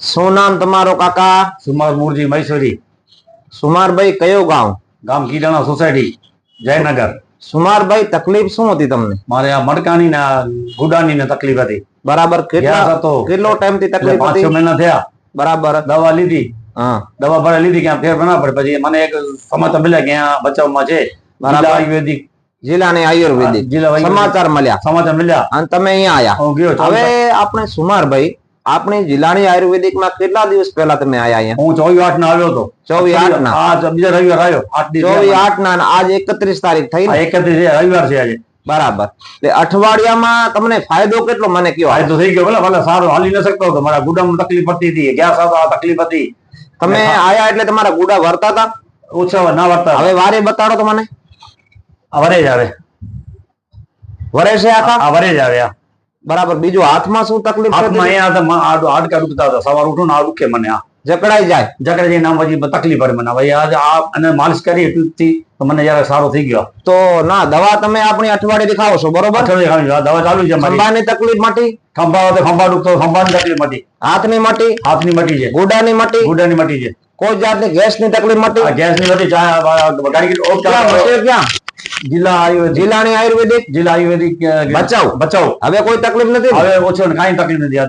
શું નામ તમારો કાકા? સુમાર મૂળજી મૈસૂરી. સુમારભાઈ કયો ગામ? ગામ કીડાણા સોસાયટી, જયનગર. સુમારભાઈ તકલીફ શું હતી તમને? મારે આ મડકાની ને આ ગુડાની ને તકલીફ હતી. બરાબર. ગેસ હતો. કેટલો ટાઈમ થી તકલીફ એટલે 5-6 હતી? મહિના થયા. બરાબર. દવા લીધી. હા. દવા ભલે લીધી, ક્યાં ફેર ના પડે. પછી મને એક સમાચાર મળ્યા કે અહીંયા બચાવમાં છે બરાબર. જિલ્લા આયુર્વેદિક, જિલ્લાની આયુર્વેદિક જિલ્લા આયુર્વેદિક સમાચાર મળ્યા. સમાચાર મળ્યા અને તમે અહીંયા આયા. હું ગયો. હવે આપણે સુમારભાઈ આપણી જિલ્લાની આયુર્વેદિક માં કેટલા દિવસ પહેલા તમે આયા અહીંયા? હું 24/8 ના આવ્યો હતો. 24/8 ના? હા, બીજા રવિવાર આવ્યો. 8 દિવસ 24/8 ના અને આજ 31 તારીખ થઈ ને? 31 રવિવાર છે આજે. બરાબર. એટલે અઠવાડિયામાં તમને ફાયદો કેટલો મને કયો? ફાયદો થઈ ગયો. ભલે સારો હાલી ન શકતો હતો. મારા ગુડામાં તકલીફ પડતી હતી, ગેસ હતો, તકલીફ હતી. તમે આયા એટલે તમારા ગુડા વરતા હતા? ઓછા ના વર્તા. હવે વારે બતાડો તો મને. વરે જ આવે. વરે છે આખા? આ વરે જ આવે. બરાબર. બીજું હાથમાં શું તકલીફ હાથમાં થતી? અહીંયા હાડકા દુખતા હતા. સવાર ઉઠું ને આ દુખે મને. આ જકડાઈ જાય? જકડે નામ પછી તકલીફ પડે મને. હવે આજે આ અને માલિશ કરી એટલી તો મને જયારે સારો થઈ ગયો. તો ના, દવા તમે આપણી અઠવાડિયે ખાવો છો બરોબર? દવા ચાલુ છે મારી. ખંભાની તકલીફ મટી? ખંભા દુખતો, ખંભાની તકલીફ મટી. હાથની મટી? હાથની મટી છે. ગુડાની મટી? ગુડાની મટી છે. કોઈ જાતની ગેસની તકલીફ મટી? ગેસની મટી. ક્યાં? જિલ્લા આયુર્વેદિક, જિલ્લાની આયુર્વેદિક જિલ્લા આયુર્વેદિક બચાવ. બચાવ. હવે કોઈ તકલીફ નથી ને? હવે ઓછો ને કાંઈ તકલીફ નથી.